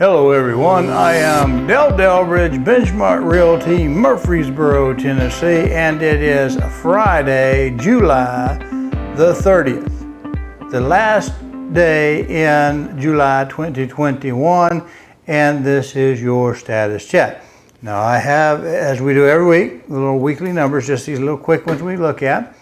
Hello everyone, I am Del Delbridge, Benchmark Realty, Murfreesboro, Tennessee, and it is Friday, July the 30th, the last day in July 2021, and this is your status check. Now I have, as we do every week, little weekly numbers, just these little quick ones we look at.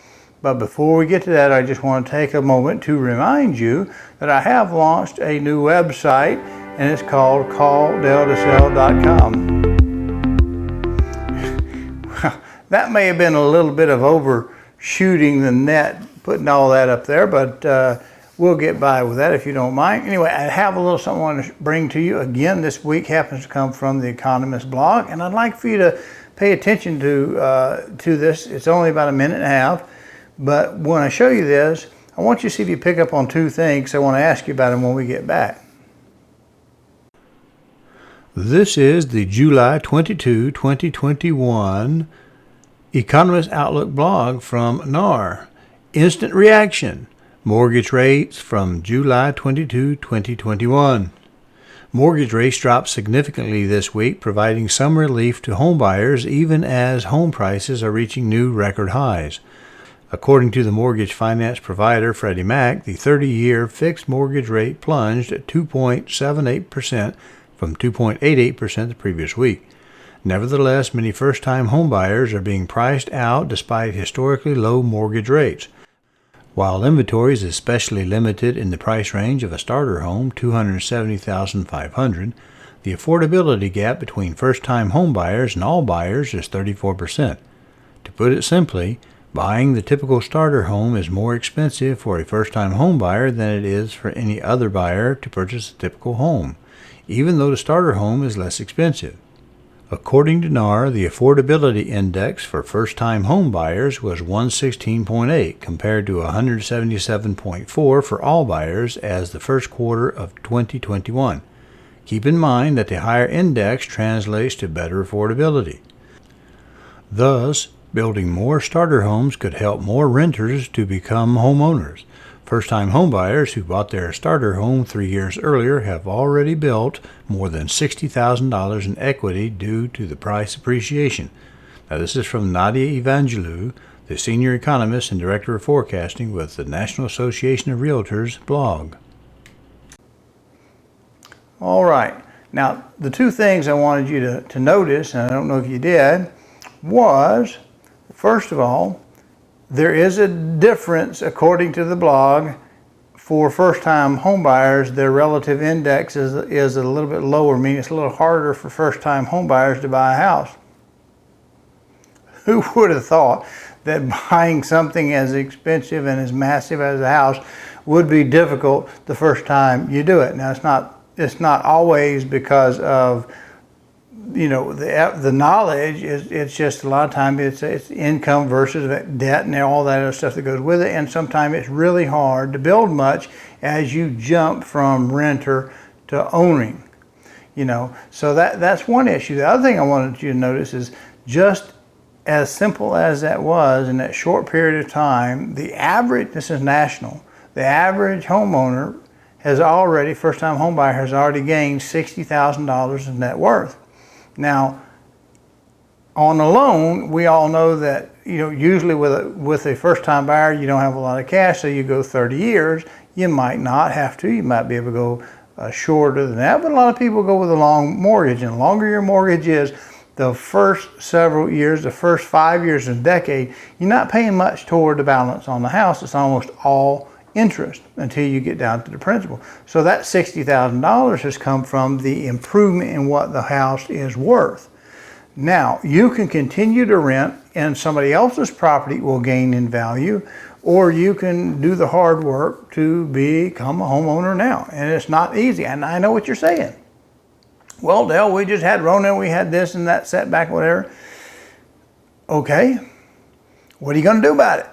But before we get to that, I just want to take a moment to remind you that I have launched a new website, and it's called calldeltosell.com. Well, that may have been a little bit of overshooting the net, putting all that up there, but we'll get by with that if you don't mind. Anyway, I have a little something I want to bring to you. Again, this week happens to come from the Economist blog, and I'd like for you to pay attention to this. It's only about a minute and a half, but when I show you this, I want you to see if you pick up on two things. I want to ask you about them when we get back. This is the July 22, 2021 Economist Outlook blog from NAR. Instant reaction. Mortgage rates from July 22, 2021. Mortgage rates dropped significantly this week, providing some relief to homebuyers even as home prices are reaching new record highs. According to the mortgage finance provider Freddie Mac, the 30-year fixed mortgage rate plunged at 2.78% from 2.88% the previous week. Nevertheless, many first-time homebuyers are being priced out despite historically low mortgage rates. While inventory is especially limited in the price range of a starter home, $270,500, the affordability gap between first-time homebuyers and all buyers is 34%. To put it simply, buying the typical starter home is more expensive for a first-time homebuyer than it is for any other buyer to purchase a typical home, even though the starter home is less expensive. According to NAR, the affordability index for first-time home buyers was 116.8 compared to 177.4 for all buyers as the first quarter of 2021. Keep in mind that the higher index translates to better affordability. Thus, building more starter homes could help more renters to become homeowners. First-time homebuyers who bought their starter home 3 years earlier have already built more than $60,000 in equity due to the price appreciation. Now, this is from Nadia Evangelou, the senior economist and director of forecasting with the National Association of Realtors blog. All right. Now, the two things I wanted you to notice, and I don't know if you did, was, first of all, there is a difference, according to the blog, for first-time homebuyers. Their relative index is a little bit lower, meaning it's a little harder for first-time homebuyers to buy a house. Who would have thought that buying something as expensive and as massive as a house would be difficult the first time you do it? Now, it's not always because of the knowledge. It's just a lot of times it's income versus debt and all that other stuff that goes with it, and sometimes it's really hard to build much as you jump from renter to owning. So that's one issue. The other thing I wanted you to notice is, just as simple as that was, in that short period of time, the average, this is national, the average homeowner first-time homebuyer has already gained $60,000 in net worth. Now, on a loan, we all know that usually with a first-time buyer, you don't have a lot of cash, so you go 30 years. You might not have to. You might be able to go shorter than that, but a lot of people go with a long mortgage. And the longer your mortgage is, the first several years, the first 5 years of a decade, you're not paying much toward the balance on the house. It's almost all interest until you get down to the principal. So that $60,000 has come from the improvement in what the house is worth. Now, you can continue to rent and somebody else's property will gain in value, or you can do the hard work to become a homeowner now. And it's not easy. And I know what you're saying. Well, Dale, we just had Rona, we had this and that setback, whatever. Okay, what are you going to do about it?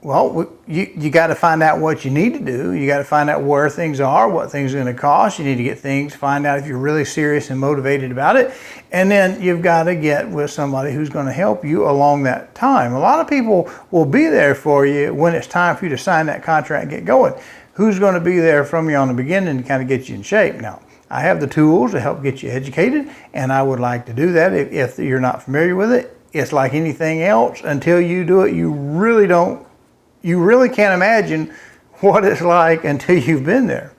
Well, you got to find out what you need to do. You got to find out where things are, what things are going to cost. You need to get things, find out if you're really serious and motivated about it. And then you've got to get with somebody who's going to help you along that time. A lot of people will be there for you when it's time for you to sign that contract and get going. Who's going to be there from you on the beginning to kind of get you in shape? Now, I have the tools to help get you educated, and I would like to do that. If you're not familiar with it, it's like anything else. Until you do it, you really can't imagine what it's like until you've been there.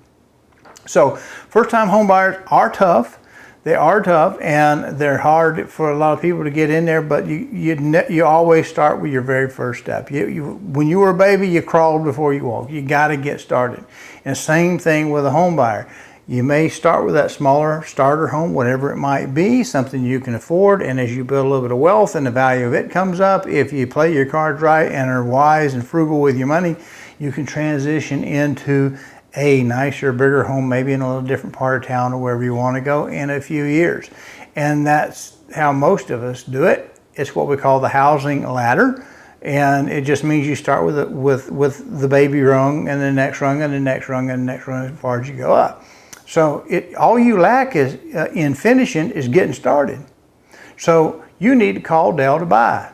So first-time home buyers are tough. They are tough, and they're hard for a lot of people to get in there, but you always start with your very first step. When you were a baby, you crawled before you walked. You got to get started. And same thing with a home buyer. You may start with that smaller starter home, whatever it might be, something you can afford, and as you build a little bit of wealth and the value of it comes up, if you play your cards right and are wise and frugal with your money, you can transition into a nicer, bigger home, maybe in a little different part of town or wherever you want to go in a few years. And that's how most of us do it. It's what we call the housing ladder. And it just means you start with the baby rung and the next rung and the next rung and the next rung as far as you go up. So all you lack is in finishing is getting started. So you need to call Dell to buy.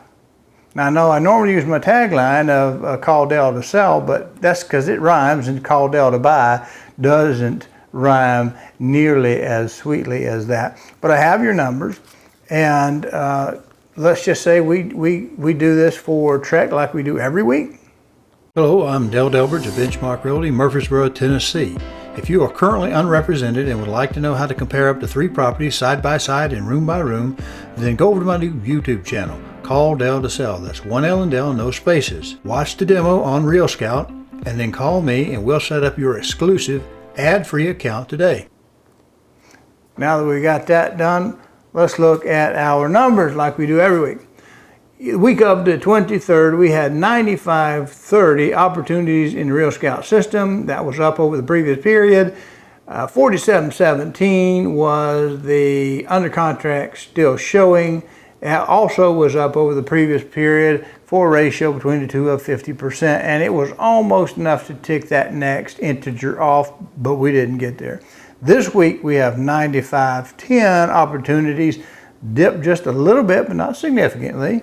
Now I know I normally use my tagline of call Dell to sell, but that's because it rhymes, and call Dell to buy doesn't rhyme nearly as sweetly as that. But I have your numbers, and let's just say we do this for Trek like we do every week. Hello, I'm Dell Delbridge of Benchmark Realty, Murfreesboro, Tennessee. If you are currently unrepresented and would like to know how to compare up to 3 properties side by side and room by room, then go over to my new YouTube channel, Call Dell to Sell. That's one L in Dell, no spaces. Watch the demo on Real Scout and then call me and we'll set up your exclusive ad-free account today. Now that we got that done, let's look at our numbers like we do every week. The week of the 23rd, we had 9530 opportunities in the Real Scout system. That was up over the previous period. 4717 was the under contract still showing. It also was up over the previous period for a ratio between the two of 50%, and it was almost enough to tick that next integer off, but we didn't get there. This week we have 9510 opportunities, dipped just a little bit, but not significantly.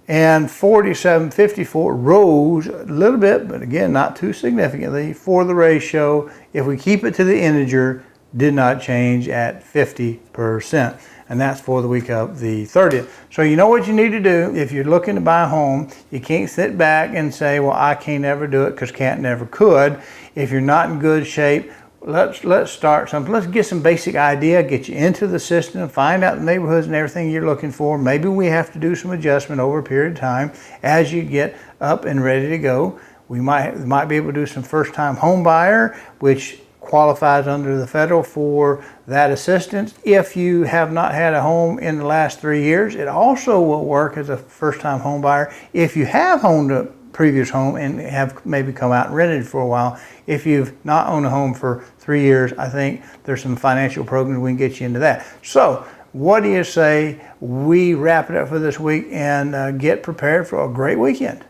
And 4754 rose a little bit, but again, not too significantly, for the ratio, if we keep it to the integer, did not change at 50%. And that's for the week of the 30th. So you know what you need to do if you're looking to buy a home. You can't sit back and say, well, I can't never do it because can't never could. If you're not in good shape, let's start something. Let's get some basic idea, get you into the system, find out the neighborhoods and everything you're looking for. Maybe we have to do some adjustment over a period of time as you get up and ready to go. We might be able to do some first-time home buyer, which qualifies under the federal for that assistance. If you have not had a home in the last 3 years, it also will work as a first-time home buyer if you have owned a previous home and have maybe come out and rented for a while. If you've not owned a home for 3 years, I think there's some financial programs we can get you into that. So what do you say we wrap it up for this week and get prepared for a great weekend?